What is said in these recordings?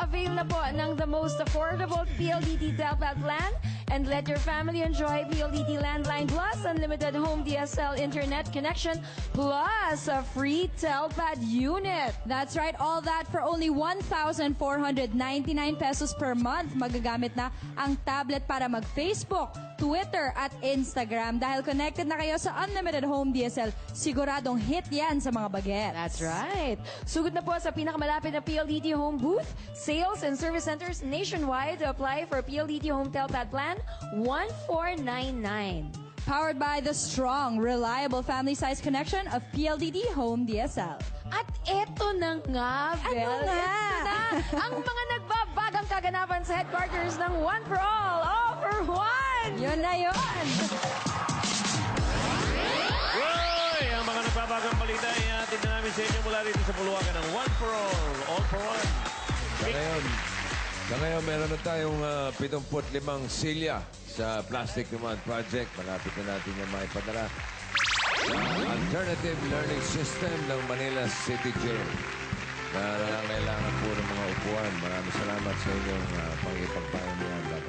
Avail na po ng the most affordable PLDT Telpad plan and let your family enjoy PLDT Landline Plus unlimited home DSL internet connection plus a free Telpad unit. That's right, all that for only 1,499 pesos per month. Magagamit na ang tablet para mag-Facebook, Twitter at Instagram. Dahil connected na kayo sa unlimited home DSL, siguradong hit yan sa mga bagets. That's right. Sugod na po sa pinakamalapit na PLDT home booth, sales and service centers nationwide to apply for PLDT Home Telpad Plan 1499. Powered by the strong, reliable family-size connection of PLDT Home DSL. At eto na nga, Bel. Ano nga? Eto na ang mga nagbabagang kaganapan sa headquarters ng One for All for One. Yun na yun. Roy! Ang mga nagbabagang balita ay atin na namin sa inyo mula rito sa puluwagan ng One for All for One. Sa ngayon, meron na tayong 75 silya sa Plastic Demand Project. Malapit na natin yung maipadala. Alternative Learning System ng Manila City Jail. Na kailangan po ng mga upuan. Maraming salamat sa inyong pangipagpayan niyan.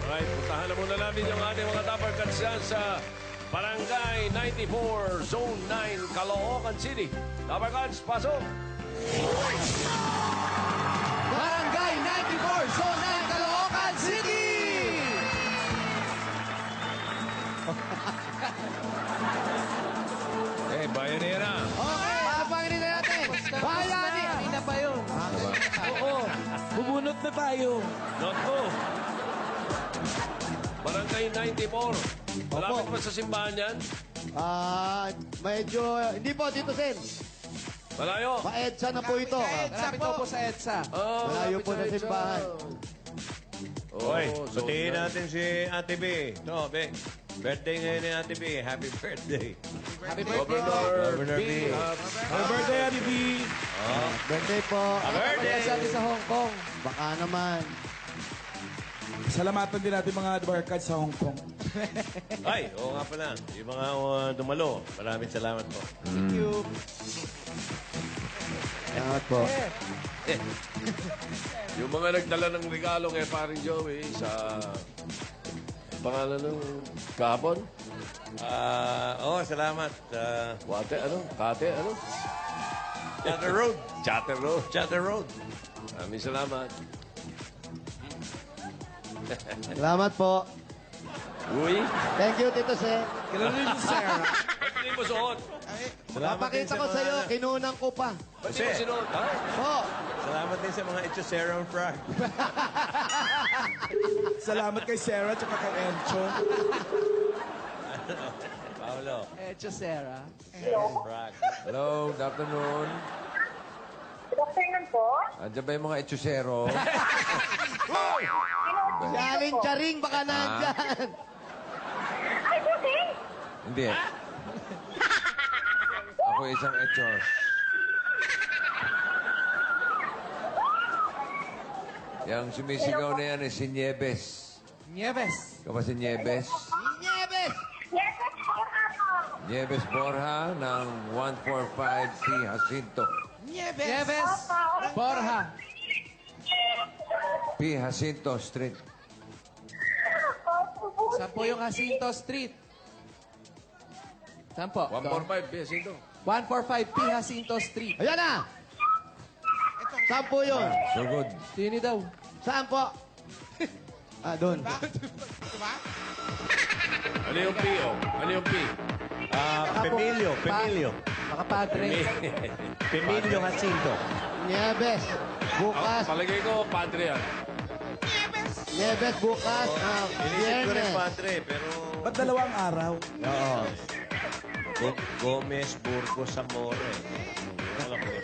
Alright, puntahan na muna natin yung ating mga Dapper Cats dyan sa Barangay 94, Zone 9, Caloocan City. Dapper Cats, pasok! Barangay 94, Zone 9, Caloocan City! Bayanera. Okay, papanginin na natin. Bayani! Kanina pa yun. Oo, bubunot na tayo. Not po. Barangay 94. Malapit Opo. pa sa simbahan yan? Medyo, hindi po, Tito Sen. Malayo. Pa-EDSA na po ito. Malapit po sa EDSA. Malayo po na simbahan. Oy, batiin natin si Ate B. No, Be. Birthday ngayon ni Ate B. Happy birthday. Happy Governor B. Happy birthday, Ate B. Birthday po. Happy birthday. Sa atin sa Hong Kong. Baka naman. Salamatan din natin mga Barkads sa Hong Kong. Ay, oo nga pala. Yung mga dumalo. Maraming salamat po. Thank you. Salamat po. Yung mga nagdala ng regalo kay paring Joey sa pangalan ng kahapon. Salamat. Wate, ano? Kate, ano? Chatter Road. Chatter Road. Chatter Road. Maraming salamat. Salamat po. Uy. Thank you, Tito Sen. Kailan rin si Sarah? Ba't hindi mo suot? Papakita ko sa iyo, kinunan ko pa. Ba't di mo sinuot? Ha? Po. Salamat din sa mga Echosera Frog. Salamat kay Sarah at kay Encho. Paolo. Sarah. Frog. Hello, good afternoon. Good afternoon po. Andiyan ba yung mga etchusero? Si Aling Charing, baka nandyan. Ay, buti. Hindi. Ako isang etchos. Yung sumisigaw na yan si Nieves. Nieves. Ikaw ba si Nieves? Nieves! Yes, po. Nieves Borja ng 145 C. Jacinto. Nieves. Borja. P. Jacinto Street. Saan po yung Jacinto Street? Saan po? 145, Biasito. 145 P. Jacinto Street. Ayan na! Saan po yun? So good. Sini daw. Saan po? Doon. Ano yung P, oh? Ano yung P? Pemilio. Pemilio. Mga padre. Pemilio Jacinto. Nieves. Bukas. Palagay ko, padre yan. Nieves bukas. Inisip ko rin Viernes. padre, pero... Ba't dalawang araw? Oo. Gomez, Burgos, Zamora. Alam ko.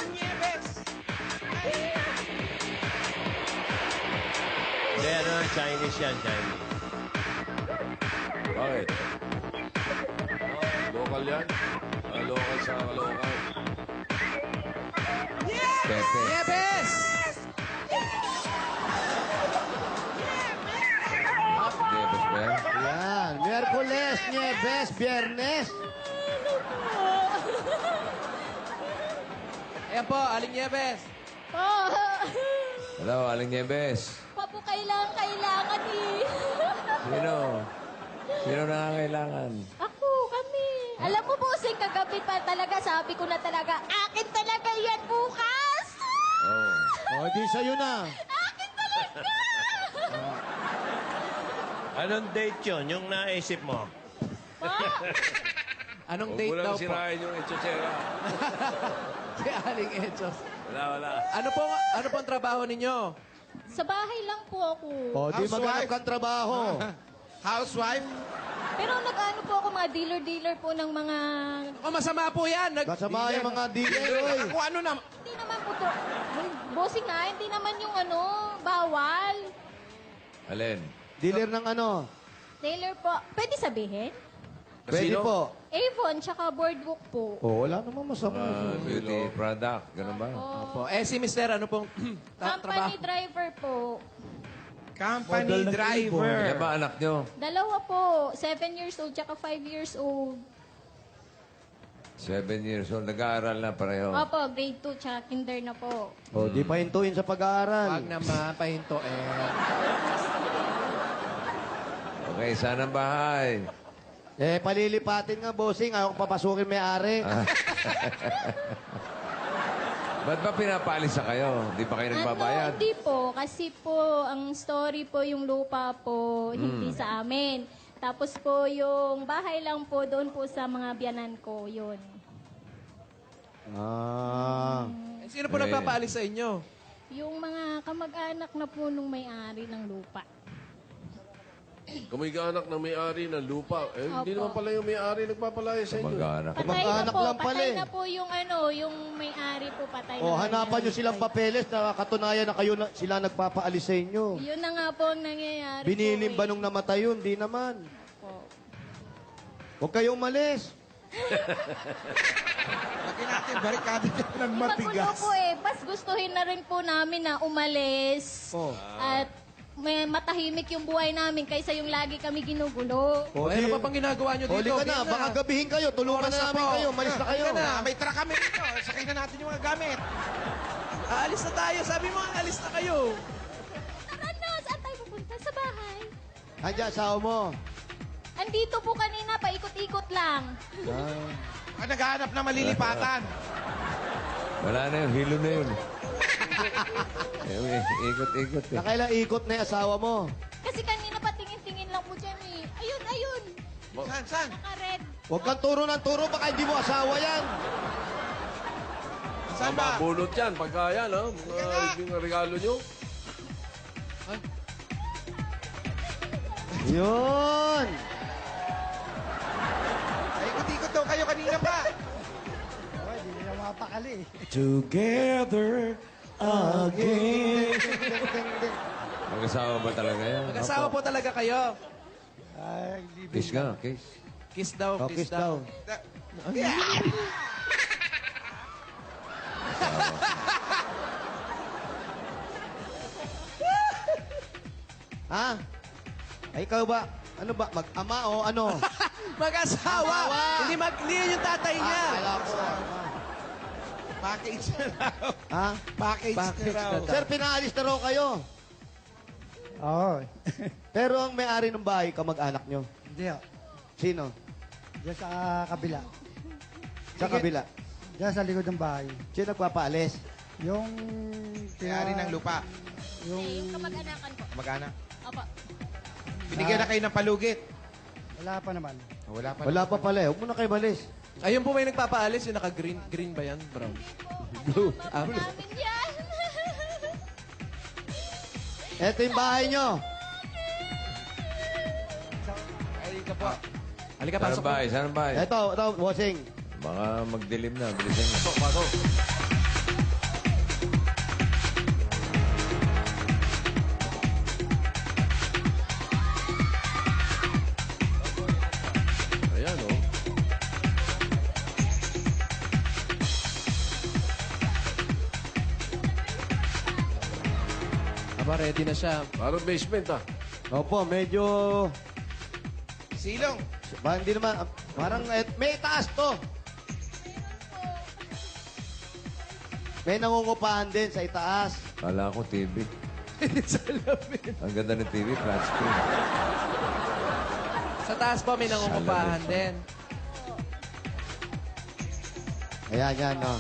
Hindi, ano, Chinese yan, Chinese. Bakit? Local yan? Local sa local. Pepe. Nieves! Nieves ba yan? Yan. Miyerkules, Nieves, Viernes. Ayan po, Aling Nieves. Oh, Hello, Aling Nieves. Papo, kailangan eh. Sino? Sino nangangailangan? Ako, kami. Alam mo, bossing, kagabi pa talaga, sabi ko na talaga, akin talaga yan bukas! Oh. O, di sa'yo na. Akin talaga! Anong date yun, yung naisip mo? Anong Huwag date mo lang daw po? sirain yung etsosera. Si Aling Echos. Wala. Ano po ang trabaho ninyo? Sa bahay lang po ako. O, di Housewife. maghanap kang trabaho. Housewife? Pero nag-ano po ako, mga dealer-dealer po ng mga... Oh, masama po yan. Kasama yung mga dealer, oy. Ako ano na? Hindi naman po to. Bossing na, hindi naman yung ano, bawal. Alin? Dealer ng ano? Dealer po. Pwede sabihin? Pwede Casino? po. Avon, tsaka boardwalk po. O, wala namang masama. Beauty product. Ganun ba? Opo. Si Mister, ano pong trabaho? Company driver po. Company driver. Kaya ba anak nyo? Dalawa po. 7 years old, tsaka 5 years old. 7 years old. Nag-aaral na pareho. Opo, grade 2, tsaka kinder na po. O, di pahintuin sa pag-aaral. Wag naman, pahinto Okay, saan ang bahay? Eh, palilipatin nga, bossing. Ayaw ko papasukin may-ari. Ba't ba pinapaalis sa kayo? Di pa kayo nagbabayad? Ano, hindi po. Kasi po, ang story po, yung lupa po, hindi sa amin. Tapos po, yung bahay lang po, doon po sa mga biyanan ko, yun. Ah. Sino po nagpapaalis sa inyo? Yung mga kamag-anak na po nung may-ari ng lupa. Kamig-anak ng may-ari ng lupa. Hindi Opo. naman pala yung may-ari nagpapalaya sa inyo. Mag-aanak. Patay na Kamag-anak po, lang pala patay eh. na po yung ano, yung may-ari po patay O, na. hanapan nyo silang papeles na katunayan na kayo na, sila nagpapaalis sa inyo. Yun na nga po ang nangyayari Binilim po, ba nung namatay yun? Di naman. Huwag kayong malis. Lagyan natin barikada ng Magulo po eh. Mas gustuhin na rin po namin na umalis. Oh. At may matahimik yung buhay namin kaysa yung lagi kami ginugulo. O, Ano di- pa pang ginagawa nyo dito? Huli ka na. Game Baka gabihin kayo. Tulungan Oras na na namin po. kayo. Malis na kayo. Halika na. May truck kami dito. Sakay na natin yung mga gamit. Aalis na tayo. Sabi mo, alis na kayo. Tara na! Saan tayo pupunta? Sa bahay. Andiyan, asawa mo. Andito po kanina, paikot-ikot lang. Naghahanap na malilipatan. Wala na yun. Hilo na yun. Ikot-ikot eh. Nakailang ikot na yung asawa mo. Kasi kanina patingin-tingin lang po dyan eh. Ayun, ayun. Saan? Naka-red. Huwag kang turo ng turo. Baka hindi mo asawa yan. Saan ba? Mabulot yan pagka yan, ha? Mga regalo nyo. Yun. Ay, ikot-ikot daw kayo kanina pa. Together again. Mag-asawa ba talaga yan? Mag-asawa po talaga kayo. Kiss nga, kiss. Kiss daw, O, kiss kiss daw. daw. Ha? Ay, ikaw ba? Ano ba? Mag-ama o ano? Mag-asawa! Asawa! Hindi yun yung tatay niya. Akala ko. Package na raw. Ha? Package na raw. Sir, pinaalis na raw kayo. Oo. Pero ang may-ari ng bahay, kamag-anak nyo. Hindi o. Sino? Diyan sa kabila. Sa kabila. Diyan sa likod ng bahay. Sino nagpapaalis? Yung... May-ari ng lupa. Yung kamag-anakan ko. Mag-anak. Opo. Binigyan na kayo ng palugit. Wala pa naman. Wala pa. Wala pa pala eh. Huwag mo na kayo malis. Ayun po may nagpapaalis, yung naka-green. Green ba yan, brown? Blue. Ah, blue. Namin yan. Eto yung bahay nyo. Ay, ka po. Halika, Saan pasok ang bahay? Saan ang bahay? Eto, bossing. Baka magdilim na. Bilisan nyo. Pasok. Ayan, oh. Aba, ready na siya. Parang basement, ah. Opo, medyo... Silong. Hindi naman. Parang may taas to. May nangungupahan din sa itaas. Kala ko TV. Salamin. Ang ganda ng TV, flat screen. Sa taas po, may nangungupahan din. Ayan, yan, no.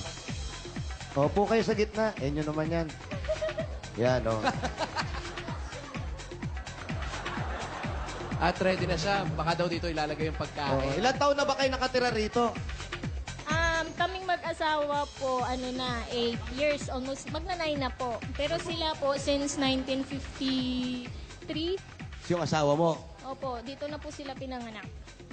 Opo kayo sa gitna. Enyo naman yan. Yan, no. At ready na siya. Baka daw dito ilalagay yung Oh, pagkain. ilan taon na ba kayo nakatira rito? Kaming mag-asawa po, 8 years, almost magna-9 na po. Pero sila po, since 1953, Yung asawa mo. opo, dito na po sila pinanganak.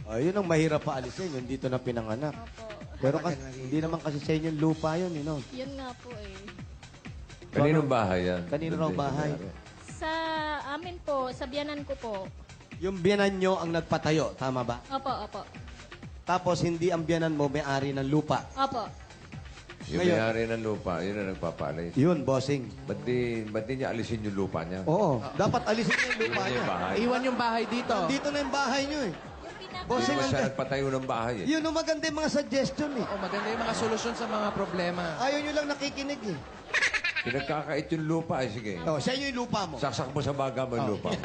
Oh, yun ang mahirap pa alisin. Yung dito na pinanganak. Opo. Pero hindi naman kasi sa inyo lupa yun, you know. Yun nga po eh. Kaninong bahay yan? Kanino raw bahay? Sa amin po, sa biyanan ko po. Yung biyanan nyo ang nagpatayo, tama ba? Opo, opo. Tapos hindi ang biyanan mo may-ari ng lupa. Opo. Yung Ngayon- may-ari ng lupa, yun ang nagpapalit. Yun, bossing. Ba't di niya alisin yung lupa niya? Oo. Dapat alisin niyo yung lupa Iwan niya niya. yung bahay. Iwan yung bahay dito. Dito na yung bahay niyo eh. Hindi Bossing, ba siya ang- nagpatayo ng bahay eh? yun ang maganda yung mga suggestion eh. Oh, maganda yung mga solusyon sa mga problema. Ayaw nyo lang nakikinig eh. Pinagkakait yung lupa eh, sige. Oh, sa inyo yung lupa mo. Saksak mo sa baga mo yung lupa mo.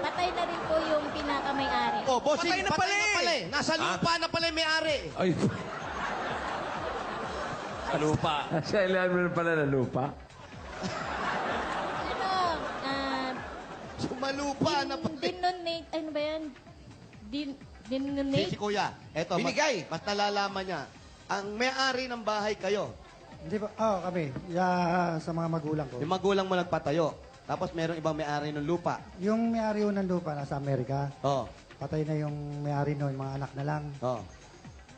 Patay na rin po yung pinakamay-ari. Oh, bossing, Patay na pala eh. Nasa lupa na pala yung may-ari. Ay, Lupa. sa ilalim na pala ng lupa. Ano, Sumalupa na pala. dinonate, ano ba yan? Si Dinonate? Kuya, eto, Binigay. mas nalalaman niya. Ang may-ari ng bahay kayo. Hindi po, kami. Sa mga magulang ko. Yung magulang mo nagpatayo. Tapos merong ibang may-ari ng lupa. Yung may-ari ho ng lupa nasa Amerika. Oh. Patay na yung may-ari noon, mga anak na lang. Oh.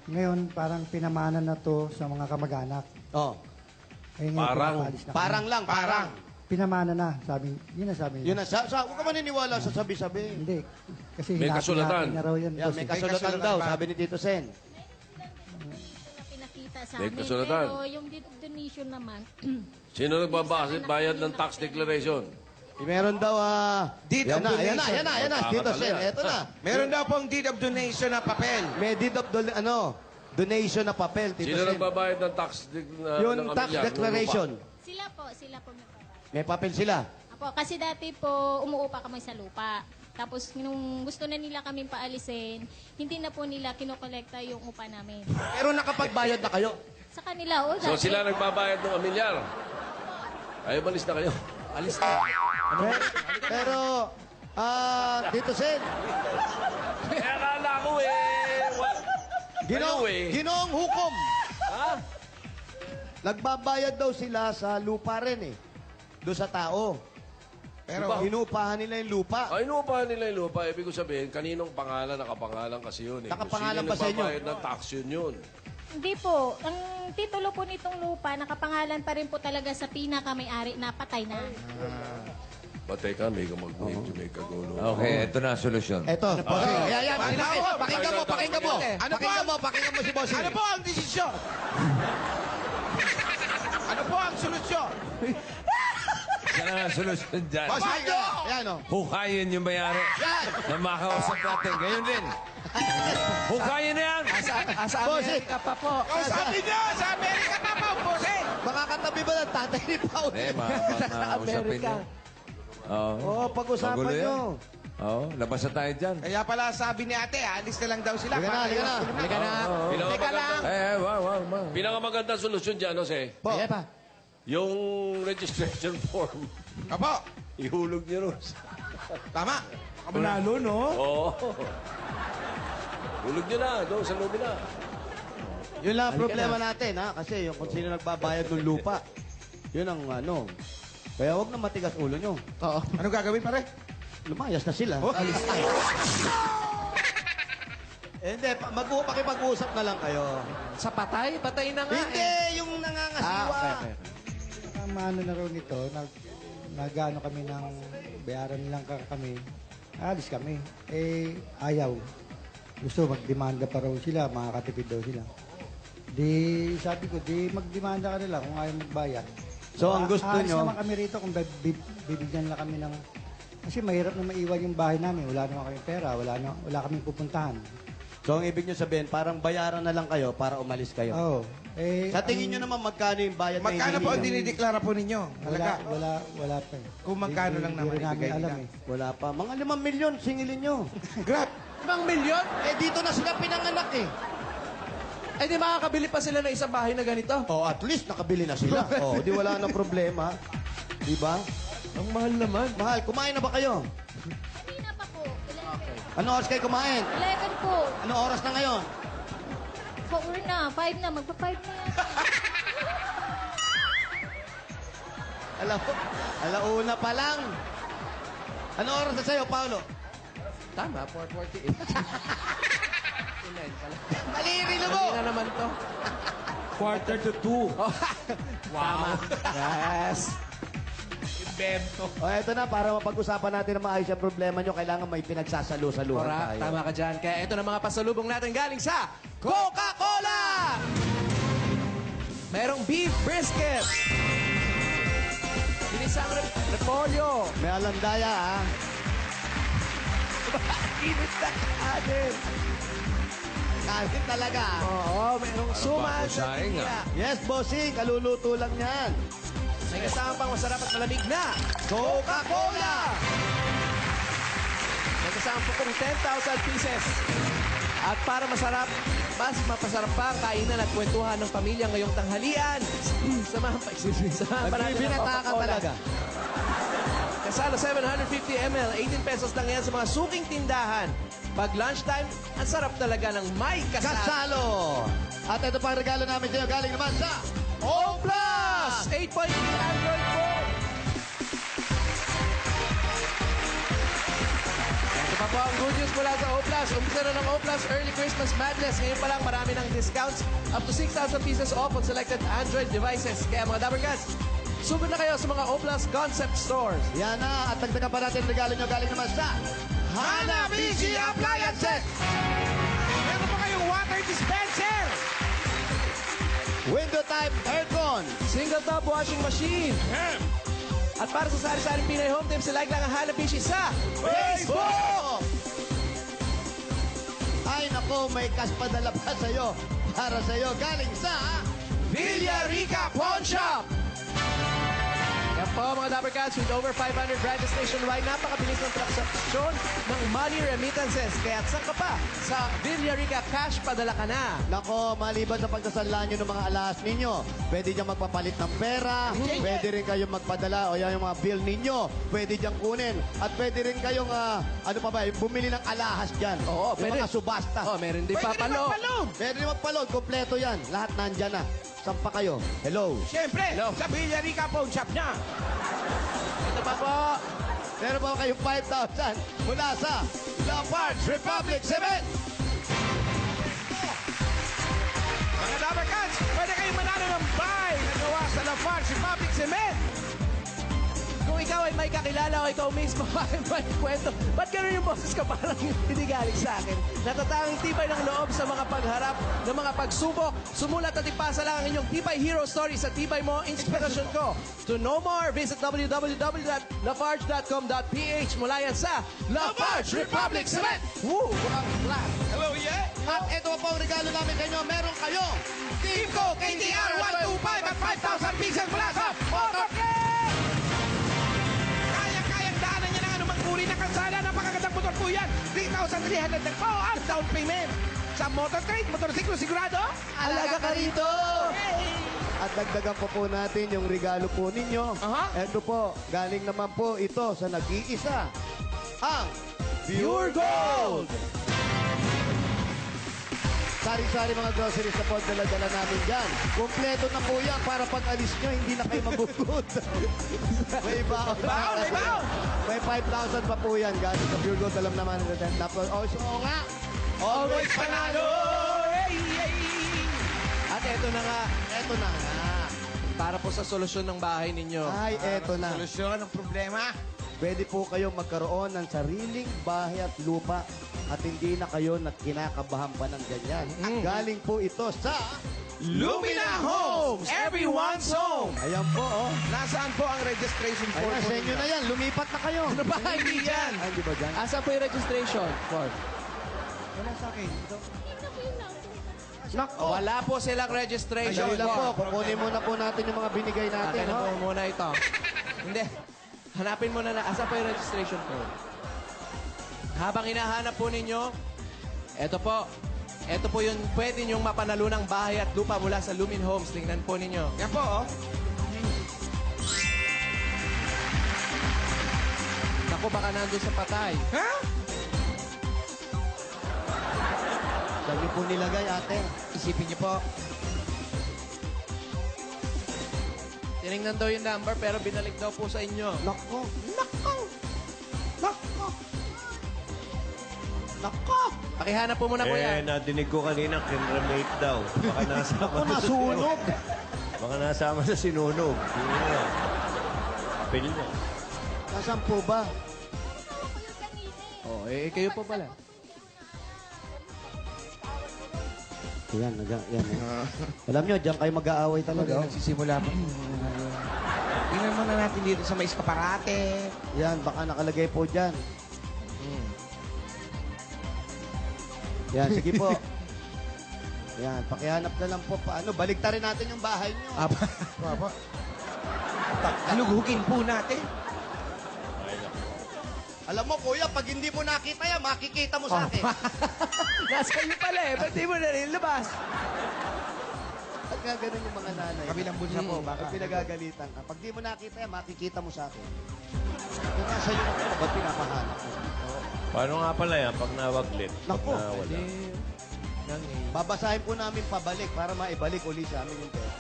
Ngayon, parang pinamanan na to sa mga kamag-anak. Oh. Eh, ngayon, Parang. pinapaalis na kami. Parang lang, parang. Pinamana na, sabi. Yun ang sabi Yun niya. na, huwag ka maniniwala sa sabi-sabi. Hindi. Kasi May hinati-hati kasulatan. na raw yan. Yan, boss, may eh. kasulatan daw, sabi ni Tito Sen. Na pinakita sa May amin. kasulatan. Pero yung donation naman, Sino bayad ng tax declaration? Meron daw, Deed of ayan donation. na, Tito Sen, eto na. Meron daw pong deed of donation na papel. May deed of donation na papel, Tito Sino Sen. nagbabayad ng tax Yung ng tax amilyar, ng declaration. sila po nagpapalala. May papel sila. Apo, kasi dati po, umuupa kami sa lupa. Tapos, nung gusto na nila kaming paalisin, hindi na po nila kinokolekta yung upa namin. Pero nakapagbayad na kayo. Sa kanila, o So sila nagbabayad ng amilyar. Ay, balis na kayo. Alis na. Pero, Tito Sen, Kaya akala ko Ginoong hukom. Ha? Nagbabayad daw sila sa lupa rin eh. Doon sa tao. Pero Inuupahan nila yung lupa. Ay, inuupahan nila yung lupa. Ibig ko sabihin, kaninong pangalan, nakapangalan kasi yun. Nakapangalan Kung pa sa sino inyo? nagbabayad ng tax yun. Hindi po. Ang titulo po nitong lupa, nakapangalan pa rin po talaga sa pinaka-may-ari na patay na. Patay ka, may ka mag-name, may kagulo. Okay, ito na ang solusyon. Eto, bossing. Ayan, Pakinggan mo. Pakinggan mo si bossing. Ano po ang desisyon? Ano po ang solusyon? Yan ang solusyon dyan. Bossing, ayan o. Hukayin yung bayari na makausap natin. Ngayon din. Hukayin na yan! Asa Amerika pa po. Ang sabi niyo, sa Amerika pa po, bossing. Makakatabi ba ng tatay ni Paul? Eh, makausapin nyo. Oo. Oo, pag-usapan Magulo yan. nyo. Oo, labas na tayo dyan. Kaya pala sabi ni ate, alis na lang daw sila. Halika na, halika na. Halika na. Pinakamagandang, Wow. pinakamagandang solusyon dyan, Jose, Ayan pa. yung registration form, Apo, ihulog niyo ron. tama. Manalo, no? Oo. Hulog niyo na, doon sa lobby na. Yun lang ang problema natin, ha? Kasi yung kung sino nagbabayad ng lupa, yun ang ano. Kaya huwag na matigas ulo nyo. Oo. Ano gagawin pare? Lumayas na sila. Alis na. Hindi, pakipag-uusap na lang kayo. Sa patay? Patay na nga Hindi, yung nangangasiwa. okay. Ang maano na raw nito, nag-ano kami ng bayaran nilang kami, alis kami. Eh, ayaw. Gusto, magdemanda pa raw sila, makakatipid daw sila. Di, sabi ko, di magdemanda ka nila kung ayaw magbayad. So, ang gusto Aalis nyo, naman kami rito kung bibigyan lang kami ng... Kasi mahirap na maiwan yung bahay namin. Wala naman kami pera, wala kaming pupuntahan. So, ang ibig nyo sabihin, parang bayaran na lang kayo para umalis kayo. Oo. Sa tingin nyo naman, magkano yung bayad na Magkano po ang hinihingi? dinideklara po ninyo? Halaga. Wala pa eh. Kung magkano lang naman Hindi rin namin ibigay alam nila. eh. Wala pa. Mga 5 milyon, singilin nyo. Grab! 5 milyon? Eh, dito na sila pinanganak eh. Eh di makakabili pa sila ng isang bahay na ganito. Oh, at least nakabili na sila. Oh, di wala na problema. Di ba? Ang mahal naman. Mahal, kumain na ba kayo? Hindi na pa po. 11. Ano oras kayo kumain? 11 po. Ano oras na ngayon? 4 na. 5 na. Magpa-5 na yan. Alauna pa lang. Ano oras na sa'yo, Paolo? Tama, 4:48. 9 pala. Malirilo mo! Hindi na naman to. 1:45. Wow. Yes. Invento. O, eto na, para mapag-usapan natin ang maayos ang problema nyo, kailangan may pinagsasalo-saluhan Correct. tayo. Tama ka dyan. Kaya ito na mga pasalubong natin galing sa Coca-Cola! Merong beef brisket. Ginisang repolyo. May alandaya, ha? Init na kanin. Kanin talaga. Oo, merong suman sa bakusaing, tiya. Yes, bossing, kaluluto lang yan. May kasama pang masarap at malamig na Coca-Cola! May kasama po kung 10,000 pieces. At para masarap, mas mapasarap pa ang kainan at kwentuhan ng pamilya ngayong tanghalian. Samahan pa, samahan pa natin ng Nagbibinata ka Coca-Cola. talaga. Kasalo 750 ml, 18 pesos lang yan sa mga suking tindahan. Pag lunchtime, ang sarap talaga ng may kasalo. Kasalo! At ito pa ang regalo namin sa'yo, galing naman sa O Plus! 8.3 Android phone. Ito pa po ang good news mula sa O Plus. Umpisa na ng O Plus Early Christmas Madness. Ngayon pa lang marami ng discounts. Up to 6,000 pieces off on selected Android devices. Kaya mga Dabarcats, sugod na kayo sa mga O Plus Concept Stores. Yan na, at dagdagan pa natin ang regalo nyo galing naman sa Hanabishi Appliances! Meron pa kayong water dispenser! Window type aircon! Single top washing machine. At para sa sari-saring Pinoy Home Team, like lang ang Hanabishi sa Facebook! Ay, nako, may cash padala pa sa'yo. Para sa'yo, galing sa Villarica Pawn Shop. Yan po mga Dabarcats, with over 500 branches nationwide, napakabilis ng transaksyon ng money remittances. Kaya saan ka pa? Sa Villarica Cash, padala ka na. Nako, maliban sa pagsasanla nyo ng mga alahas ninyo, pwede diyang magpapalit ng pera, pwede rin kayong magpadala o yan yung mga bill ninyo, pwede diyang kunin, at pwede rin kayong, ano pa ba, bumili ng alahas dyan. Oo, yung pwede. mga subasta. Oh, meron din papalo. Pwede rin magpalog, kompleto yan. Lahat nandyan na. Saan pa kayo? Hello. Siyempre, sa Villarica Pawn Shop na. Ito pa po. Meron pa kayong 5,000 mula sa Lafarge Republic Cement. Mga Dabarcats, pwede kayong manalo ng bahay na gawa sa Lafarge Republic Cement. Kung ikaw ay may kakilala o ikaw mismo ay may kwento, ba't gano'n yung boses ka parang hindi galing sa akin? Natatanging tibay ng loob sa mga pagharap ng mga pagsubok. Sumulat at ipasa lang ang inyong Tibay Hero Story sa Tibay Mo, Inspirasyon Ko. To know more, visit www.lafarge.com.ph. Mula yan sa Lafarge Republic Cement! Woo! Bukang flat! Hello, yeah? At ito pa ang regalo namin sa inyo. Meron kayong Team Ko, KTR 125 at 5,000 pieces mula sa Motorcade! Kaya-kayang daanan niya ng anumang uri ng kalsada. Napakagandang motor po yan. 3,300 lang po ang down payment. Sa Motorcade, motorsiklo sigurado. Alaga ka rito! At dagdagan pa po natin yung regalo po ninyo. Ito po, galing naman po ito sa nag-iisa. Ang Pure Gold! Sari-sari mga groceries na po ang dala-dala namin dyan. Kompleto na po yan para pag alis nyo, hindi na kayo magugut. May baon. May baon! May 5,000 pa po yan. Galing sa Pure Gold, alam naman natin. Tapos, oo nga. Always panalo! At eto na nga, Eto na nga. para po sa solusyon ng bahay ninyo. Ay, eto na. Solusyon ng problema. Pwede po kayong magkaroon ng sariling bahay at lupa at hindi na kayo kinakabahan pa ng ganyan. Galing po ito sa Lumina Homes! Everyone's home! Ayan po, oh. Nasaan po ang registration form Ayan, po sa inyo na yan. Lumipat na kayo. Ano ba? Hindi yan. Ay, di ba dyan? Asa po yung registration form? Wala sa akin. Ito. Nako. Wala po silang registration. Ayun lang po, kukunin muna po natin yung mga binigay natin. Akin na ho? po muna ito. Hindi. Hanapin mo na. Asa po yung registration code? Habang hinahanap po ninyo, ito po. Ito po yung pwede nyong mapanalunang bahay at lupa mula sa Lumin Homes. Tingnan po ninyo. Yan po, oh. Naku, baka nandun sa patay. Ha? Saan niyo po nilagay, ate? Isipin niyo po. Tinignan daw yung number pero binalik daw po sa inyo. Nako. Pakihanap po muna po yan. nadinig ko kanina, kinremate daw. Baka nasama Ako nasunog. Baka nasama sa sinunog. Sinunog. Kapil niya. Nasaan po ba? Oh, kayo po pala. Yan. Alam nyo, diyan kayo mag-aaway talaga. Nagsisimula pa. Tingnan muna natin dito sa may eskaparate. Yan, baka nakalagay po dyan. Yan, sige po. Yan, pakihanap na lang po. Paano, baliktarin natin yung bahay nyo. Alugugin po natin. Alam mo, kuya, pag hindi mo nakita yan, makikita mo sa akin. Nasa iyo pala eh. Ba't di mo na rin labas? At nga ganun yung mga nanay. Kabilang bulsa po, baka. Pag pinagagalitan ka. Pag di mo nakita yan, makikita mo sa akin. Kung nasa iyo na po, ba't pinapahanap mo? Paano nga pala yan pag nawaglit? Pag Naku. nawala. Babasahin po namin pabalik para maibalik uli sa amin yung pera.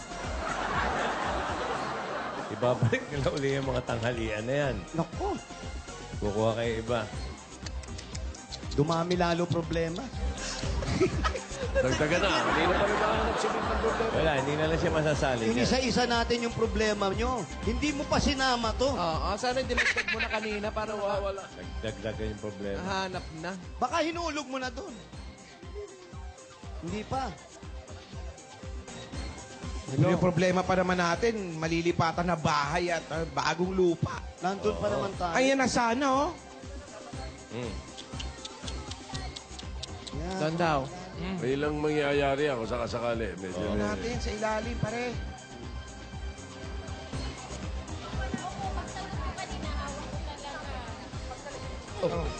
Ibabalik nila uli yung mga tanghalian na yan. Naku, Kukuha kayo iba. dumami lalo problema. Dagdagan na. Hindi na pa naghahanap si Vic ng problema. Wala, hindi na lang siya masasali Yung niya. isa-isa natin yung problema nyo. Hindi mo pa sinama to. Oo, sana dinagdag mo na kanina para wala. Nagdagdagan yung problema. Hanap na. Baka hinulog mo na doon. Hindi pa. Yung problema pa naman natin, malilipatan na bahay at bagong lupa. Nandun pa naman tayo. Ayan na sana, oh. Yan. Doon daw. May lang mangyayari ako sa kasakali. Medyo Tingnan natin sa ilalim, pare.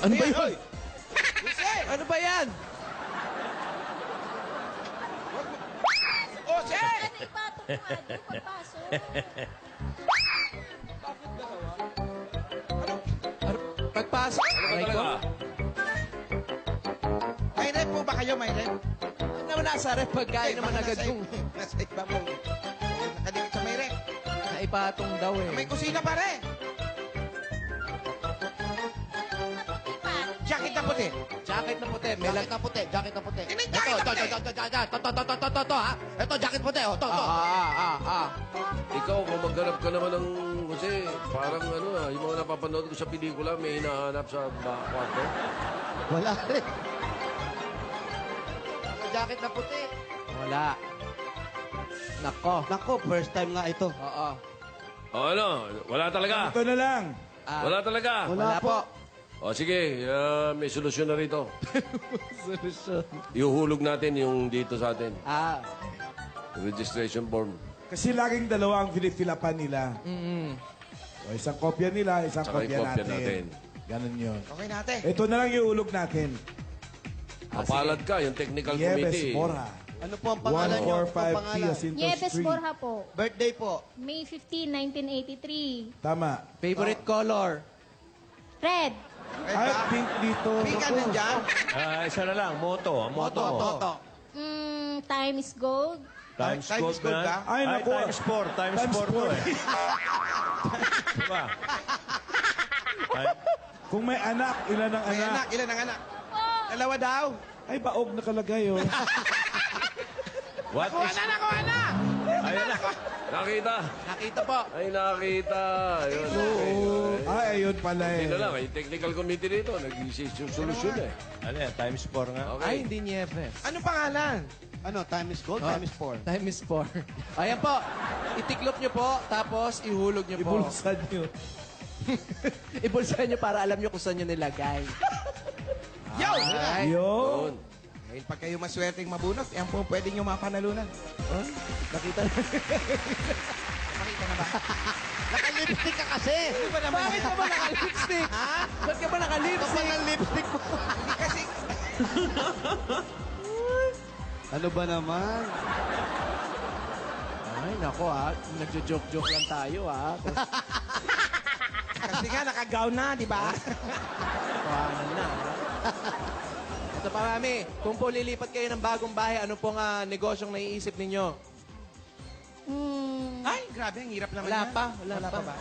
Ano ba yun? Ano ba yan? Oh, Sir! Pagpasok. Aray ko. May rep po ba kayo? May rep? Ano naman nasa rep? Pagkain naman agad yung Nasa iba mo. Nakadikit sa may rep. naipatong daw eh. May kusina, pare. Jacket na puti. Jacket na puti. May Jacket na puti, jacket na puti. Hindi, Ito, jacket na puti. ito, ha? Ito, jacket puti, oh. To. Ikaw, kung maghanap ka naman ng, kasi parang ano yung mga napapanood ko sa pelikula, may hinahanap sa kwarto. Wala rin. Ito, jacket na puti. Wala. Nako. Nako, first time nga ito. Oo. O ano, wala talaga. Ito na lang. Wala talaga. Wala po. O sige, may solusyon na rito. Solusyon. Ihuhulog natin yung dito sa atin. Registration form. Kasi laging dalawa ang pinipilapan nila. O, isang kopya nila, isang Saka kopya yung kopya natin. Ganun yun. Okay natin. Ito na lang yung ulog natin. Mapalad ka, yung technical Nieves committee. Borja. Ano po ang pangalan nyo? Ano po ang 145 pangalan? Jacinto Nieves Street. Borja po. Birthday po. May 15, 1983. Tama. Favorite color? Red. Ay, pink dito. Pink Naku. nandyan. Isa na lang, moto. Ang moto mo. Toto. Time is gold. Times Times gold gold na. ka? Ay, naku. Times 4. Times 4 to eh. Diba? Kung may anak, ilan ang May anak? anak. Ilan ang anak? Dalawa daw. Ay, baog nakalagay, oh. What Kuha is... na, nakuha na. Ayun na. Nakita. Nakita po. Ay, nakita. Ayun. Ay, ayun pala Hindi eh. na lang, yung technical committee dito, nag-isip yung solusyon eh. Ano yan? Times 4 nga. Okay. Ay, hindi Nieves. Ano pangalan? Ano, time is gold, time is 4. Time is 4. Ayan po. Itiklop nyo po, tapos ihulog nyo po. Ibulsan nyo. Ibulsa nyo para alam nyo kung saan nyo nilagay. Yo! Yun. Dahil pag kayo maswerteng mabunot, yan po pwede nyo mapanalunan. Huh? Nakita na. Nakita na ba? Naka-lipstick ka kasi. Bakit ka ba naka-lipstick? Ha? Ba't ka ba naka-lipstick? Kapal ng lipstick mo. Kasi, Ano ba naman? Ay, nako nagjo-joke-joke lang tayo kasi nga naka-gown na, di ba? Kawanan na. Ito pa, Mami. Kung po lilipat kayo ng bagong bahay, ano pong negosyong naiisip ninyo? Ay, grabe, ang hirap naman Wala yan. pa. Wala pa. ba?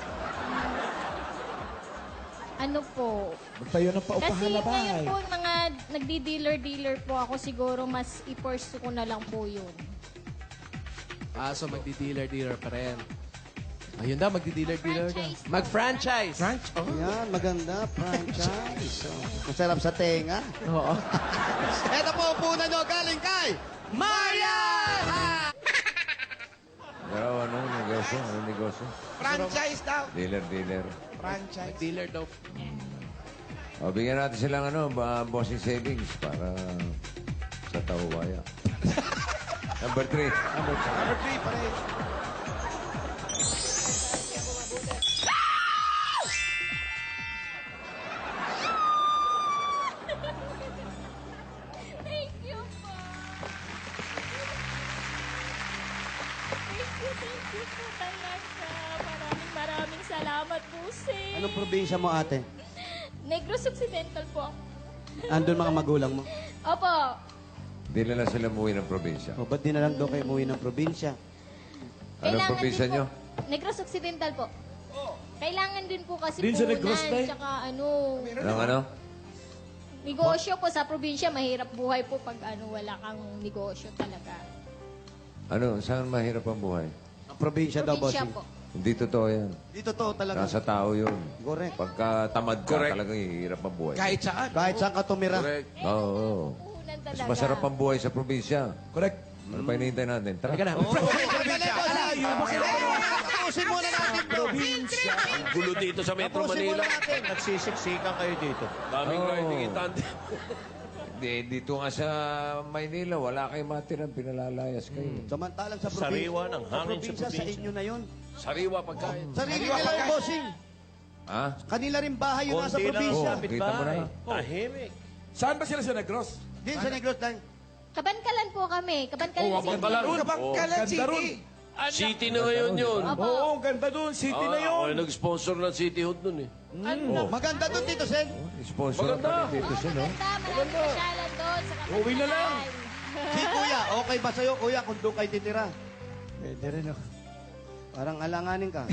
Ano po? Magtayo ng paupahan Kasi na ngayon bahay. po, mga nagdi-dealer-dealer po ako, siguro mas i-pursue ko na lang po yun. So magdi-dealer-dealer pa rin. Ayun daw, magdi-dealer-dealer daw. Mag-franchise. Mag-franchise. Yan, maganda. Franchise. Masarap sa tenga. Oo. Ito po ang puna nyo galing kay Marian! Pero ano negosyo? Ano negosyo? Franchise daw. Dealer. Franchise. Dealer daw. O, bigyan natin silang bossing savings para sa tawaya. Number 3. Number 3 pa rin. Thank you po. Thank you po talaga. Maraming salamat po, sir. Anong probinsya mo, ate? Negros Occidental po ako. Andun mga magulang mo. Opo. Hindi na lang sila umuwi ng probinsya. O, ba't di na lang doon kayo umuwi ng probinsya? Anong Kailangan probinsya din nyo? po. Negros Occidental po. Kailangan din po kasi Din sa Negros, punan, tay? tsaka Anong ano? negosyo po sa probinsya, mahirap buhay po pag wala kang negosyo talaga. Ano? Saan mahirap ang buhay? Ang probinsya daw, Probinsya bossing. po. Hindi totoo yan. Di totoo talaga. Nasa tao yun. Correct. Pagka tamad ka, talagang hirap ang buhay. Kahit saan. Kahit saan ka tumira. Correct. Oo. Puhunan Mas talaga. masarap ang buhay sa probinsya. Correct. Ano pa hinihintay natin? Tara. Halika na. Tapusin muna natin, bro. Ang gulo dito sa Metro Tapusin Manila. muna natin. Nagsisiksikan kayo dito. Daming Oo. riding itande. Dito nga sa Maynila, wala kayong matirang pinalalayas kayo. Samantalang sa Sariwa probinsya. ng hangin sa Sa probinsya. inyo na yun. Sariwa pagkain. Sarili nila yung bossing. Ha? Kanila rin bahay yun nasa Konti lang probinsya. Oh, kita mo na. Tahimik. Saan ba sila sa Negros? Din sa Negros lang. Kabankalan po kami. Kabankalan Oh, City. Kabankalan. Kabangkalan Ganda ron. City. City na ngayon yun. Opo. Oo, ang ganda doon. City na Ako yun. yung nag-sponsor ng City Hood nun eh. Maganda doon, Tito Sen. Sponsor pa rin dito siya, no? Maraming pasyalan doon sa Kabankalan. Uwi na lang. Si Kuya, okay ba sa'yo, Kuya, kung doon kayo titira? Pwede rin, oh. Parang alanganin ka.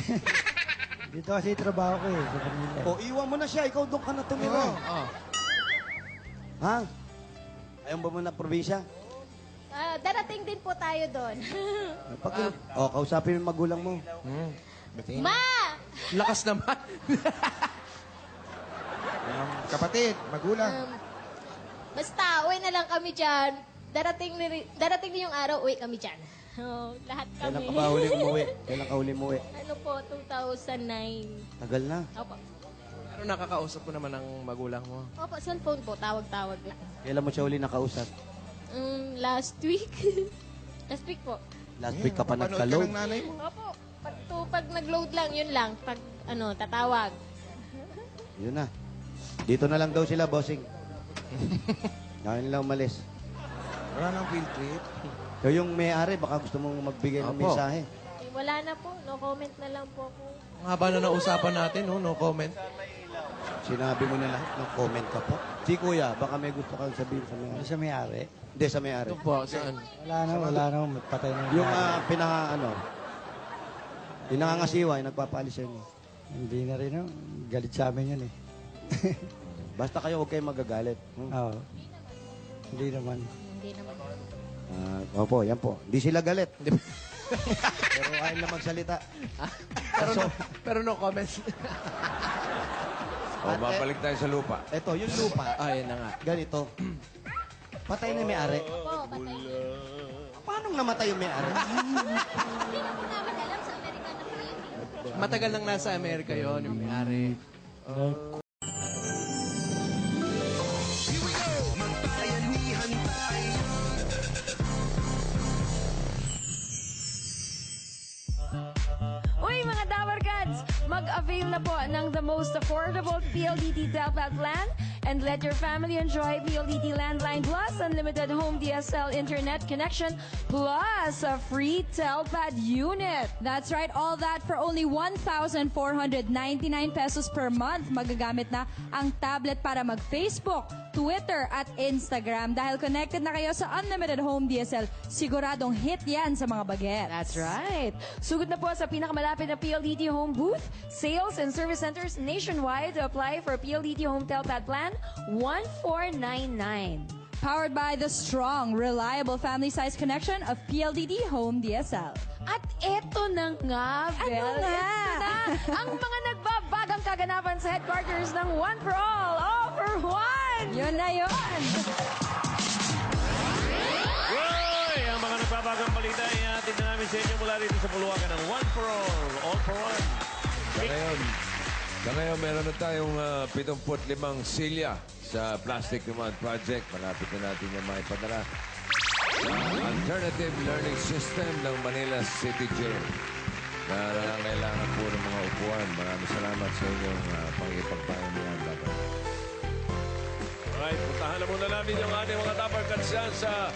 Dito kasi trabaho ko sa Manila. O, iwan mo na siya. Ikaw doon ka na tumira. Ha? Ayaw ba mo na probinsya? Darating din po tayo doon. Kausapin mo yung magulang mo. Ma! Lakas naman. Kapatid, magulang. Basta, uwi na lang kami dyan. Darating din yung araw, uwi kami dyan. Lahat Kailan kami. ka ba huli umuwi? Kailan ka huli umuwi? Ano po, 2009. Tagal na. Opo. Pero nakakausap ko naman ang magulang mo. Opo, cellphone po, tawag-tawag lang. Kailan mo siya huli nakausap? Last week. Last week po. Last week ka pa Papanood nagka-load. ng nanay mo. Opo. Pag nag-load lang, yun lang. Pag, tatawag. Yun na. Dito na lang daw sila, bossing. Kaya nila umalis. Wala nang field trip. So yung may-ari, baka gusto mong magbigay ng Opo. mensahe. Eh, wala na po. No comment na lang po ako. Ang haba na nausapan natin, no comment. Sinabi mo na lahat, comment ka po. Si Kuya, baka may gusto kang sabihin sa may-ari. Sa may-ari. Hindi, sa may-ari. Ito po, saan? Wala na, patay na. Yung yung nangangasiwa, yung nagpapaalis sa inyo. Hindi na rin, oh. Galit sa amin yun, eh. Basta kayo, huwag kayong magagalit. Oo. Hindi naman. Hindi naman. Opo, yan po. Hindi sila galit. Pero ayaw na magsalita. Pero no comments. O, babalik tayo sa lupa. Ito, yung lupa. Ayun na nga. Ganito. Patay na yung may-ari. Opo, patay. Paano namatay yung may-ari? Hindi na po namin alam sa Amerika na po yun. Matagal nang nasa Amerika yon yung may-ari. most affordable PLDT Telpad plan and let your family enjoy PLDT Landline Plus unlimited home DSL internet connection plus a free Telpad unit. That's right, all that for only 1,499 pesos per month. Magagamit na ang tablet para mag-Facebook, Twitter at Instagram. Dahil connected na kayo sa unlimited home DSL, siguradong hit yan sa mga bagets. That's right. Sugod na po sa pinakamalapit na PLDT Home Booth, sales and service centers nationwide to apply for PLDT Home Telpad Plan 1499. Powered by the strong, reliable family-size connection of PLDT Home DSL. At eto na nga, Bel. Ano nga? Eto na ang mga nagbabagang kaganapan sa headquarters ng One for All, All for One. Yun na yun. Uy! Ang mga nagbabagang balita ay atin na namin sa inyo mula rito sa Puluwagan ng One for All for One. Sa ngayon, meron na tayong 75 silya sa Plastic Demand Project. Malapit na natin yung maipadala. Alternative Learning System ng Manila City Jail na nangangailangan po ng mga upuan. Maraming salamat sa inyong pangipagpayan niyan. Alright, puntahan na muna namin yung ating mga Dapper Cats dyan sa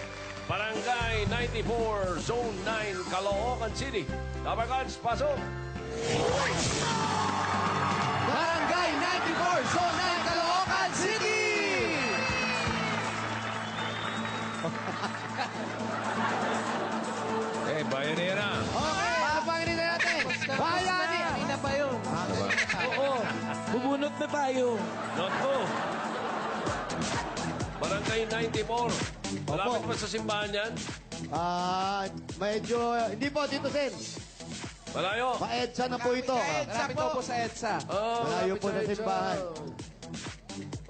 Barangay 94, Zone 9, Caloocan City. Dapper Cats, pasok! Barangay 94, Zone 9, Caloocan City! Eh, bayanera. Okay, ano panginin na natin? Bayani! Kanina pa yun. Oo, bubunot na tayo. Not to. Barangay 94. Malapit pa sa simbahan yan? Medyo, hindi po, Tito Sen. Malayo. Pa-EDSA na po ito. Malapit po sa EDSA. Malayo po na simbahan.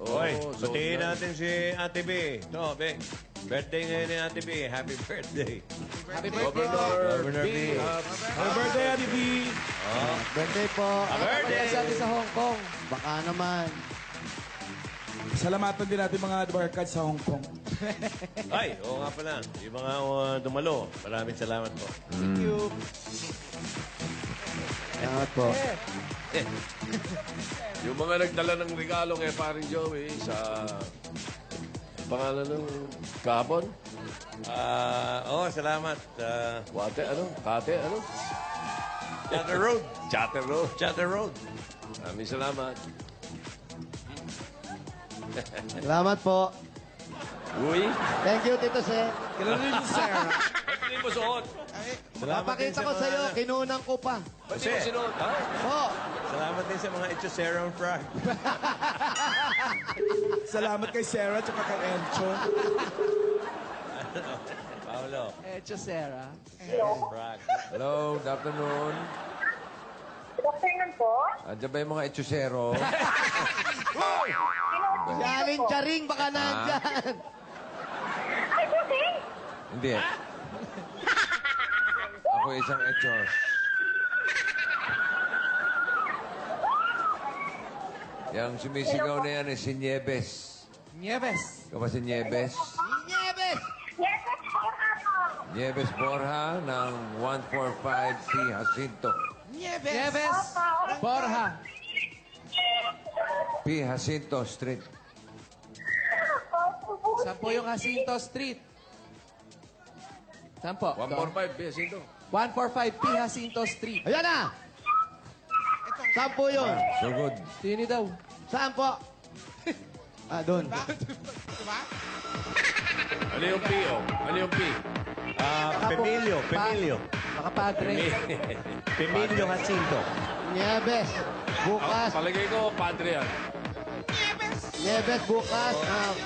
Hoy, batiin natin si Ate B. No, Be. Birthday ngayon ni Ate B. Happy birthday. Happy birthday, Governor B. Happy birthday, Ate B. Birthday po. Happy birthday. Sa atin sa Hong Kong. Baka naman. Salamatan din natin mga Barkads sa Hong Kong. Ay, oo nga pala. Yung mga dumalo. Maraming salamat po. Thank you. Salamat po. Yung mga nagdala ng regalo kay paring Joey sa pangalan ng kahapon. Salamat. Wate, ano? Kate, ano? Chatter Road. Chatter Road. Chatter Road. Maraming salamat. Salamat po. Uy. Thank you, Tito Sen. Kailan rin si Sarah? Ba't hindi mo suot? Papakita ko sa'yo, kinunang ko pa. Ba't di mo sinuot, ha? Po. Salamat din sa mga Echoserong Frog. Salamat kay Sarah at kay Encho. Paolo. Echo Sarah. Frog. Hello, good afternoon. Good afternoon po. Andiyan ba yung mga etchusero? Yaling charing, baka nandyan. Ay, buti! Hindi. Ako isang etchos. Yang sumisigaw na yan si Nieves. Nieves. Ikaw ba si Nieves? Nieves! Yes, po. Nieves Borja ng 145 C. Jacinto. Nieves. Borja. P. Jacinto Street. Saan po yung Jacinto Street? Saan po? 145, Jacinto. 145 P. Jacinto Street. Ayan na! Saan po yun? So good. Sini daw. Saan po? Doon. Ano yung P, oh? Ano yung P? Pemilio. Makapadre. Pemilio Jacinto. Nieves. Bukas. Palagay ko, padre yan. Nieves bukas.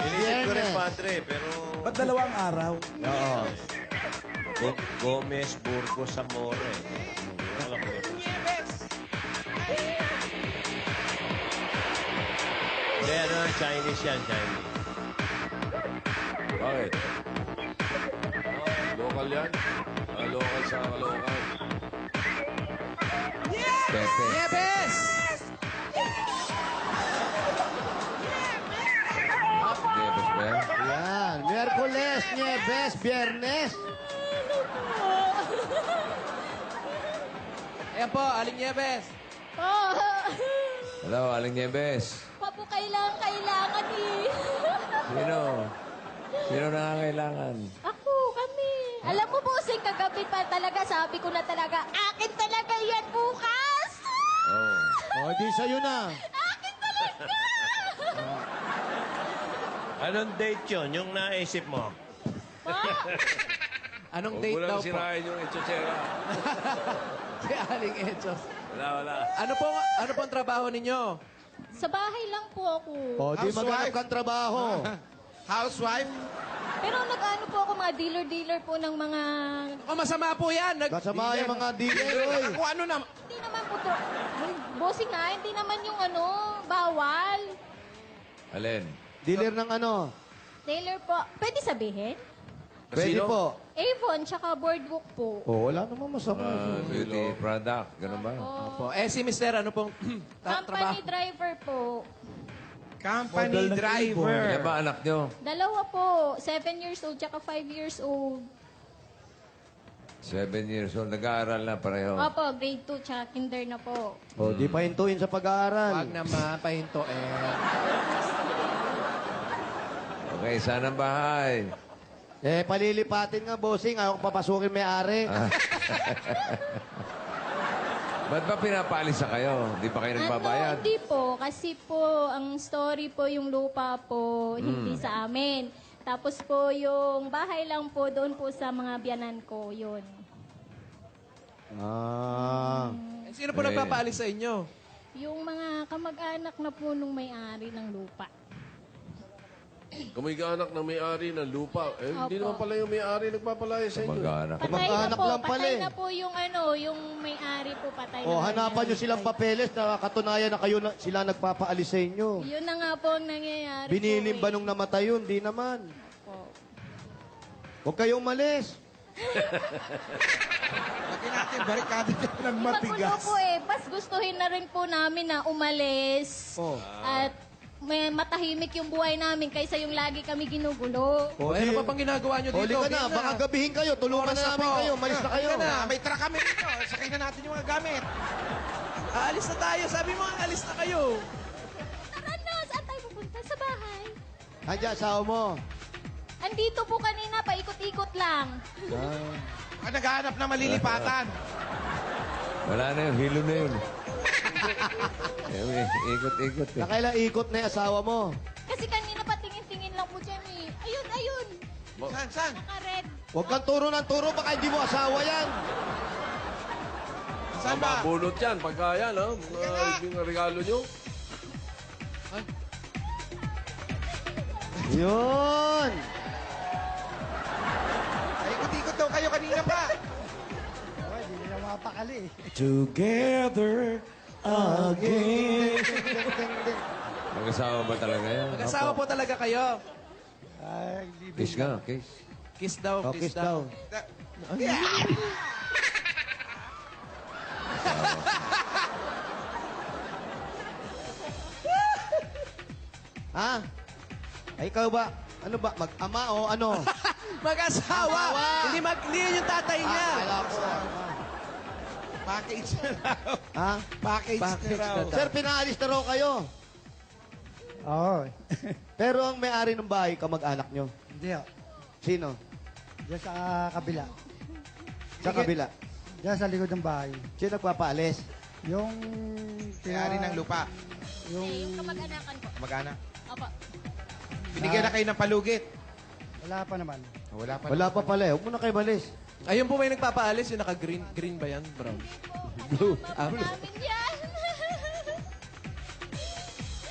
Inisip ko rin Viernes. padre, pero... Ba't dalawang araw? Oo. Gomez, Burgos, Zamora. Alam ko yun. Hindi, Chinese yan, Chinese. Bakit? Local yan? Local sa Caloocan. Pepe. Nieves! Nieves ba yan? Yan. Miyerkules, Nieves, Biyernes. Ayan po, Aling Nieves. Hello, Aling Nieves. Pa po kailangan eh. Sino? Sino nangangailangan? Ako, kami. Alam mo, bossing, kagabi pa talaga, sabi ko na talaga, akin talaga yan bukas! O, di sa'yo na. Akin talaga! Anong date yun, yung naisip mo? Anong Huwag date mo lang daw po? sirahin yung etsosera. Si Aling Echos. Wala. Ano po ang trabaho ninyo? Sa bahay lang po ako. O, di Housewife. maghanap kang trabaho. Housewife? Pero nag-ano po ako, mga dealer-dealer po ng mga... O, masama po yan. Kasama yung mga dealer, oy. Ako ano na? Hindi naman po to. Bossing nga, hindi naman yung ano, bawal. Alin? Dealer ng ano? Dealer po. Pwede sabihin? Pwede po. Avon, tsaka boardwalk po. O, wala namang masama. Beauty product. Ganun ba? Opo. Si Mister, ano pong Company driver po. Company driver. Kaya ba anak nyo? Dalawa po. 7 years old, tsaka 5 years old. 7 years old. Nag-aaral na pareho. Opo, grade 2, tsaka kinder na po. O, di pahintuin sa pag-aaral. Wag naman, pahinto Okay, saan ang bahay? Palilipatin nga, bossing. Ayaw ko papasukin may-ari. Ba't ba pinapaalis sa kayo? Di pa kayo nagbabayad? Hindi po. Kasi po, ang story po, yung lupa po, hindi sa amin. Tapos po, yung bahay lang po, doon po sa mga biyanan ko, yun. Sino po nagpapaalis sa inyo? Yung mga kamag-anak na po nung may-ari ng lupa. Kamag-anak ng may-ari ng lupa. Hindi Opo. naman pala yung may-ari nagpapalaya sa inyo. Mag-aanak. Patay na po yung ano, yung may-ari po patay O, na. hanapan nyo silang papeles na katunayan na kayo sila nagpapaalis sa inyo. Yun na nga po ang nangyayari Binilim po, ba nung namatay yun? Di naman. Huwag kayong malis. Lagyan natin barikada ng Magulo po eh. Pas gustuhin na rin po namin na umalis. At may matahimik yung buhay namin kaysa yung lagi kami ginugulo. Ano pa pang ginagawa nyo dito? Huli ka na, Game baka gabihin kayo. Tulungan na namin kayo. Malis na kayo. Halika na, may truck kami dito. Sakay na natin yung mga gamit. Aalis na tayo. Sabi mo, alis na kayo. Tara na, saan tayo pupunta? Sa bahay. Andiyan, asawa mo. Andito po kanina, paikot-ikot lang. Naghahanap na malilipatan. Wala na yun. Hilo na yun. Ikot-ikot eh. Nakailang ikot na yung asawa mo. Kasi kanina patingin-tingin lang po dyan eh. Ayun. Saan? Naka-red. Huwag kang turo ng turo, baka hindi mo asawa yan. Saan ba? Mabunot yan, pagka yan, ha? Yung regalo nyo. Yun. Ay, ikot-ikot daw kayo kanina pa. Hindi nila mapakali. Together again. Mag-asawa ba talaga yan? Mag-asawa po talaga kayo. Kiss nga, kiss. Kiss daw, O, kiss kiss daw. daw. Ha? Ay, ikaw ba? Ano ba? Mag-ama o ano? Mag-asawa! Asawa! Hindi yun yung tatay niya. Akala ko. Package na raw. Ha? Package na raw. Sir, pinaalis na raw kayo. Oo. Pero ang may-ari ng bahay, kamag-anak nyo. Hindi ho. Sino? Diyan sa kabila. Sa kabila. Diyan sa likod ng bahay. Sino nagpapaalis? Yung... May-ari ng lupa. Yung kamag-anakan ko. Mag-anak. Opo. Binigyan na kayo ng palugit. Wala pa naman. Wala pa. Wala pa pala. Huwag mo na kayo malis. Ayun po may nagpapaalis, yung naka-green. Green ba yan, brown? Blue. Namin yan.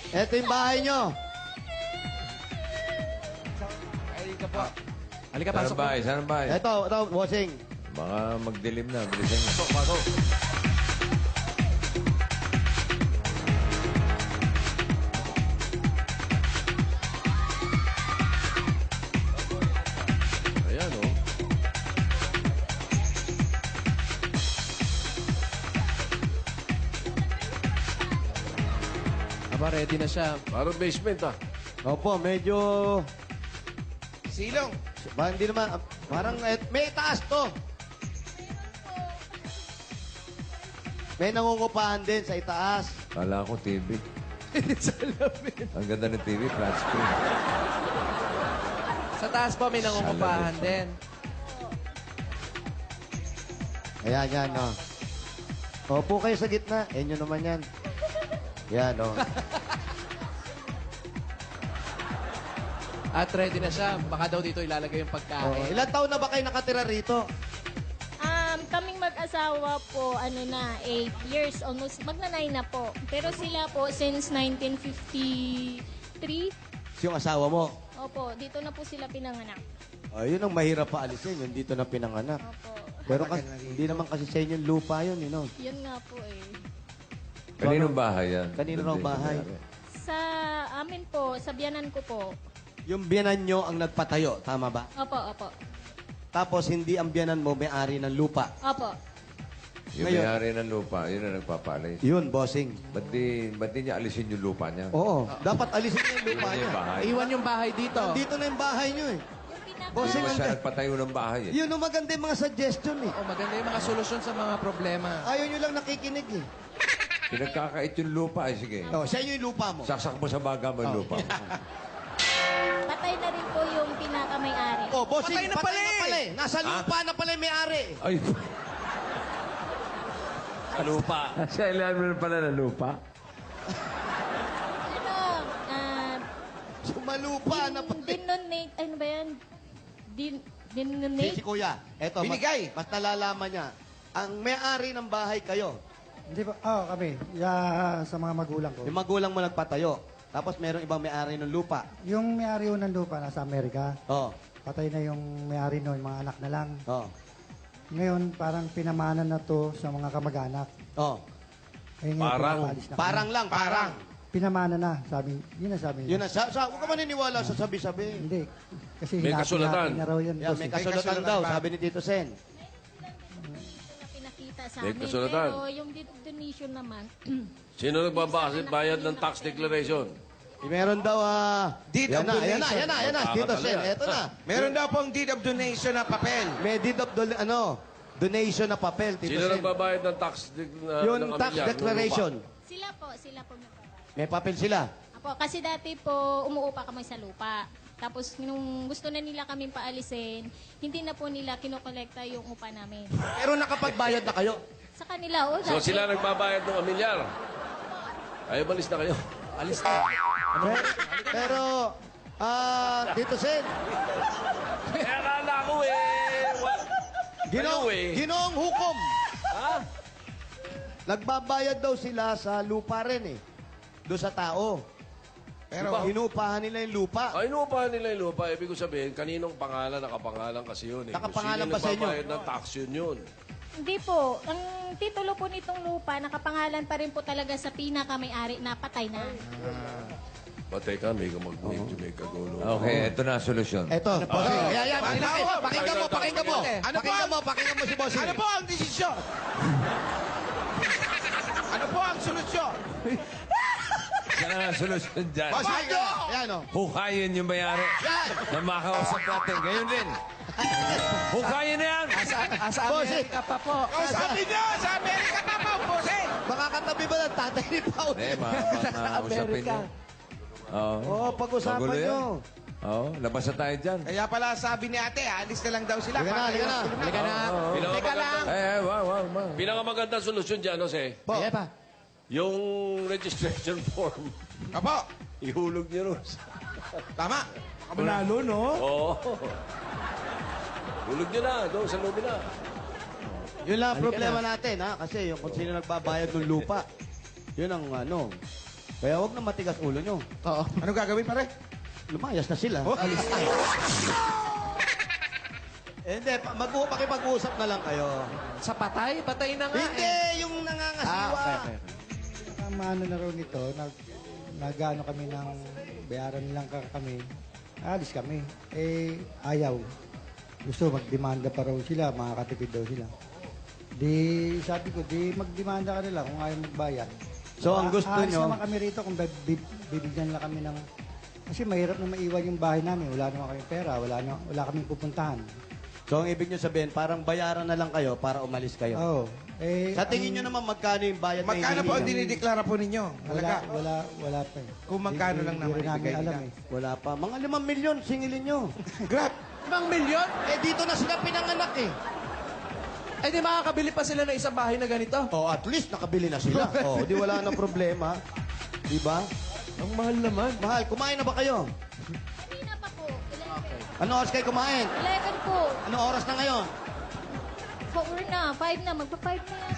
Ito yung bahay nyo. Halika po. Halika, Saan pasok ang po. bahay? Saan ang bahay? Ito, bossing. Baka magdilim na. Bilisan mo. Pasok. Ayan, oh. Aba, ready na siya. Parang basement, ah. Opo, medyo... Silong. Hindi naman. Parang may taas to. May nangungupahan din sa itaas. Kala ko TV. Salamin. Ang ganda ng TV, flat screen. Sa taas po, may nangungupahan din. Ayan, yan, no. Opo kayo sa gitna. Enyo naman yan. Yan, no. At ready na siya. Baka daw dito ilalagay yung Oh, pagkain. ilan taon na ba kayo nakatira rito? Kaming mag-asawa po, 8 years, almost magna-9 na po. Pero sila po, since 1953, Yung asawa mo? opo, dito na po sila pinanganak. Oh, yun ang mahirap pa alisin, yung dito na pinanganak. Opo. Pero hindi naman kasi sa inyo yung lupa yun, you know. Yun nga po eh. Kaninong bahay yan? Kanino raw bahay? Sa amin po, sa biyanan ko po. Yung biyanan nyo ang nagpatayo, tama ba? Opo, opo. Tapos hindi ang biyanan mo may-ari ng lupa. Opo. Yung Ngayon- may-ari ng lupa, yun ang nagpapaalis. Yun, bossing. Ba't di niya alisin yung lupa niya? Oo, dapat alisin niyo yung lupa Iwan niya niya. yung bahay. Iwan yung bahay dito. Dito na yung bahay nyo eh. Bossing, Hindi ba siya ang nagpatayo ng bahay eh? yun ang maganda yung mga suggestion eh. Oh, maganda yung mga solusyon sa mga problema. Ayaw nyo lang nakikinig eh. Pinagkakait yung lupa eh, sige. Oh, siya yung lupa mo. Saksak mo sa baga mo yung lupa mo. Patay na rin po yung pinaka-may-ari. Oh, bossing, Patay na pala eh. Nasa lupa na pala yung may-ari. Ay, Lupa. sa ilan mo pala ng lupa? Ano, Sumalupa na pala. dinonate, ano ba yan? Si Dinonate? Kuya, eto, Binigay. mas nalalaman niya. Ang may-ari ng bahay kayo. Hindi po, kami. Sa mga magulang ko. Yung magulang mo nagpatayo. Tapos merong ibang may-ari ng lupa. Yung may-ari ho ng lupa nasa Amerika. Oh, Patay na yung may-ari noon, mga anak na lang. oh, Ngayon, parang pinamana na to sa mga kamag-anak. oh. Eh, ngayon, Parang. pinapalis na kami. Parang lang, parang. Pinamana na, sabi. Yun ang sabi Yun niya. na, huwag ka maniniwala sa sabi-sabi. Hindi. Kasi May kasulatan. hinati-hati na raw yan. Yan, boss, may eh. kasulatan daw, sabi ni Tito Sen. Na pinakita sa May amin. kasulatan. Pero yung donation naman, Sino bayad ng tax declaration? Meron daw, Deed of ayan donation. na, Tito Sen, eto na. Meron daw pong deed of donation na papel. May deed of donation na papel, Tito Sino Sen. nagbabayad ng tax Yung tax declaration. sila po nagpapagawa. May papel sila. Apo, kasi dati po, umuupa kami sa lupa. Tapos, nung gusto na nila kaming paalisin, hindi na po nila kinokolekta yung upa namin. Pero nakapagbayad na kayo. Sa kanila, So sila nagbabayad ng amilyar. Ay, balis na kayo. Alis na. Pero, Tito Sen, Kaya akala ko Ginoong hukom. Ha? Nagbabayad daw sila sa lupa rin eh. Doon sa tao. Pero inuupahan nila yung lupa. Ay, inuupahan nila yung lupa. Ibig ko sabihin, kaninong pangalan, nakapangalan kasi yun. Nakapangalan Kung ba sa sino inyo? nagbabayad ng tax yun. Hindi po. Ang titulo po nitong lupa, nakapangalan pa rin po talaga sa pinaka-may-ari na patay na. Patay ka, may mag-move, may kagulo. Okay, ito na ang solusyon. Eto, bossing. Ayan, Pakinggan mo. Pakinggan mo si bossing. Ano po ang desisyon? Ano po ang solusyon? Yan ang solusyon dyan. Bossing, ayan o. Hukayin yung bayari na makausap natin. Ngayon din. Hukayin na yan! Asa Amerika pa po. Ang sabi niyo, sa Amerika pa po, bossing. Makakatabi ba ng tatay ni Paul? Hindi, makausapin niyo. Oo. Oo, pag-usapan Magulo yan. nyo. Oo, labas na tayo dyan. Kaya pala sabi ni ate, alis na lang daw sila. Halika na, halika na. Halika na. Teka lang. Wow. Pinakamagandang solusyon dyan, Jose, Ayan pa. yung registration form, Apo, ihulog niyo ron. tama. Manalo, no? Oo. Hulog niyo na, doon sa lobby na. Yun lang ang problema natin, ha? Kasi yung kung sino nagbabayad ng lupa, yun ang ano. Kaya huwag na matigas ulo nyo. Oo. Ano gagawin pare? Lumayas na sila. Alis na. Hindi, pakipag-usap na lang kayo. Sa patay? Patay na nga Hindi, yung nangangasiwa. Ang ano na raw nito, nag-ano kami ng bayaran nilang kami. Alis kami. Eh, ayaw. Gusto, magdemanda pa raw sila, makakatipid daw sila. Di, sabi ko, di magdemanda ka nila kung ayaw magbayad. So, ang gusto Aalis nyo- naman kami rito kung bibigyan lang kami ng... Kasi mahirap na maiwan yung bahay namin. Wala naman kami pera, wala kaming pupuntahan. So, ang ibig nyo sabihin, parang bayaran na lang kayo para umalis kayo. Oo. Sa tingin nyo naman, magkano yung bayad na Magkano po ang hinihingi? dinideklara po ninyo? Halaga? Wala pa eh. Kung magkano lang naman Hindi rin namin ibigay alam nila. eh. Wala pa. Mga 5 milyon, singilin nyo. Grab! 5 milyon? Eh, dito na sila pinanganak eh. Eh di makakabili pa sila ng isang bahay na ganito. Oh, at least nakabili na sila. Oh, di wala nang problema. Di ba? Ang mahal naman. Mahal, kumain na ba kayo? Hindi na pa po. 11. Ano oras kayo kumain? 11 po. Ano oras na ngayon? 4 na. 5 na. Magpa-5 na yan.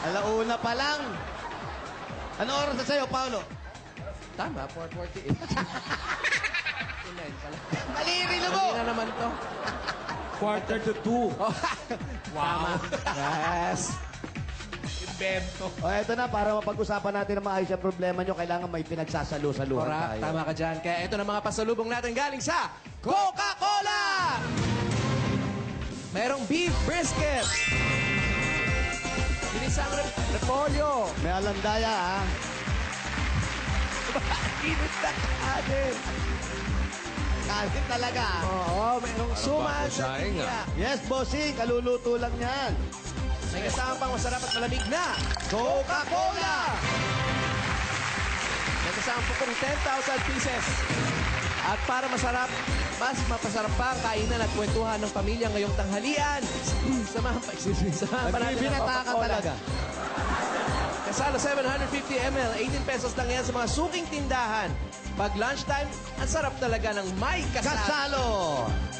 Alauna pa lang. Ano oras na sa'yo, Paolo? Tama, 4:48. 9 pala. Malirilo mo! Hindi na naman to. 1:45. Wow. Yes. Invento. O, eto na, para mapag-usapan natin ang maayos ang problema nyo, kailangan may pinagsasalo-saluhan Correct. tayo. Tama ka dyan. Kaya ito na mga pasalubong natin galing sa Coca-Cola! Merong beef brisket. Ginisang repolyo. May alandaya, ha? Init na kanin. Kanin talaga, ha? Oo, merong suman sa saing, tinya. Yes, bossing, kaluluto lang yan. May kasama pang masarap at malamig na Coca-Cola! May kasama po pong 10,000 pieces. At para masarap, mas mapasarap pa ang kainan at kwentuhan ng pamilya ngayong tanghalian. Samahan pa, samahan pa natin ng Nagbibinata ka Coca-Cola. talaga. Kasalo 750 ml, 18 pesos lang yan sa mga suking tindahan. Pag lunchtime, ang sarap talaga ng may kasalo. Kasalo!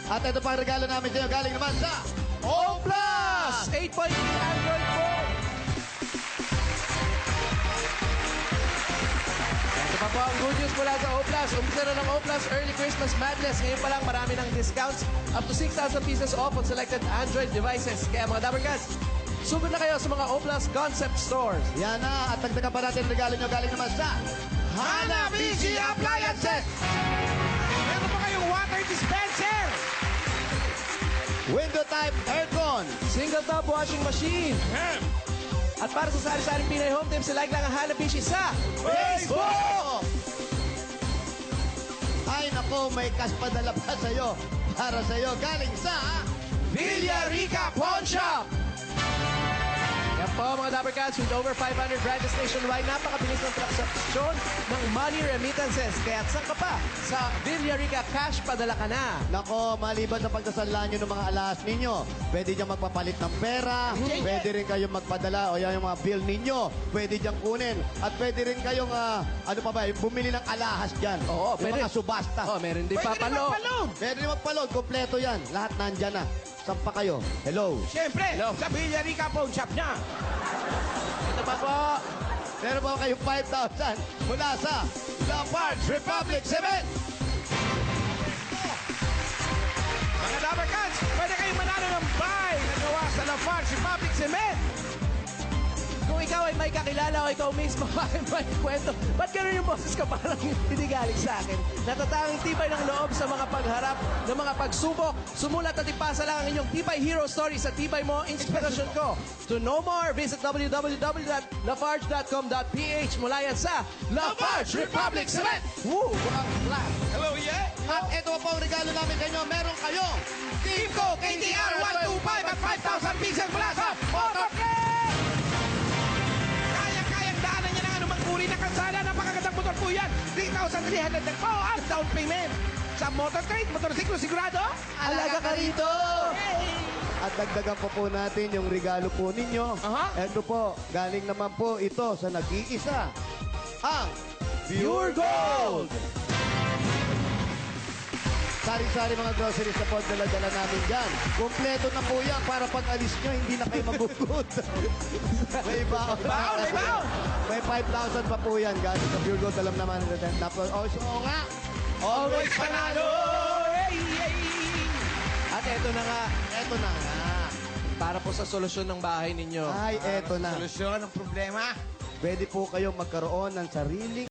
At ito pang regalo namin sa inyo, galing naman sa O Plus! 8.3 Android phone. Ito pa po ang good news mula sa O Plus. Umpisa na ng O Plus Early Christmas Madness. Ngayon pa lang marami ng discounts. Up to 6,000 pieces off on selected Android devices. Kaya mga Dapper Cats, sugod na kayo sa mga O Plus concept stores. Yan na, at dagdagan pa natin ang regalo nyo, galing naman sa Hanabishi Appliances! Meron pa kayong water dispenser! Window type aircon. Single top washing machine. At para sa sari-saring Pinay Home Team, like lang ang Hanabishi sa Facebook! Ay, nako, may cash padala pa sa'yo. Para sa'yo, galing sa Villarica Pawn Shop! Yan po mga Dapper Cats, with over 500 branches nationwide, napakabilis ng transaksyon ng money remittances. Kaya saan ka pa? Sa Villarica Cash, padala ka na. Nako, maliban sa pagkasanla nyo ng mga alahas ninyo, pwede diyang magpapalit ng pera, pwede rin kayong magpadala o yan yung mga bill ninyo, pwede diyang kunin, at pwede rin kayong, ano pa ba, bumili ng alahas dyan. Oo, yung pwede. mga subasta. Oh, meron din papalo. Pwede rin magpalog, kompleto yan. Lahat nandyan na. Saan pa kayo? Hello. Siyempre, sa Villarica Pawn Shop na! Ito pa po. Meron ba kayong 5,000 mula sa Lafarge Republic Cement? Mga Dapper Cats, pwede kayong manalo ng bahay na gawa sa Lafarge Republic Cement! Kung ikaw ay may kakilala o ikaw mismo ay may kwento, ba't gano'n yung boses ka parang hindi galing sa akin? Natatanging tibay ng loob sa mga pagharap ng mga pagsubok. Sumulat at ipasa lang ang inyong Tibay Hero Story sa Tibay Mo, inspirasyon ko. To know more, visit www.lafarge.com.ph. Mula yan sa Lafarge Republic Cement! Woo! Ang plan! Hello, yeah? At ito po ang regalo namin sa inyo. Meron kayong Team Ko, KTR 125 at 5,000 pieces mula sa Motorcade! Kayang-kayang daanan niya ng anumang uri na kalsada. Napakagandang motor po yan. 3,300 lang po ang down payment. Sa Motorcade, motorsiklo sigurado. Alaga ka rito! At dagdagan pa po natin yung regalo po ninyo. Ito po, galing naman po ito sa nag-iisa. Ang Pure Gold! Sari-sari mga groceries na po ang dala-dala namin dyan. Kompleto na po yan para pag alis nyo, hindi na kayo magugut. May baon. Baon, may baon! May 5,000 pa po yan. Galing sa Pure Gold, alam naman natin. Tapos, oo nga. Always panalo! Hey, hey. At eto na nga, Eto na nga. para po sa solusyon ng bahay ninyo. Ay, eto na. Solusyon ng problema. Pwede po kayong magkaroon ng sariling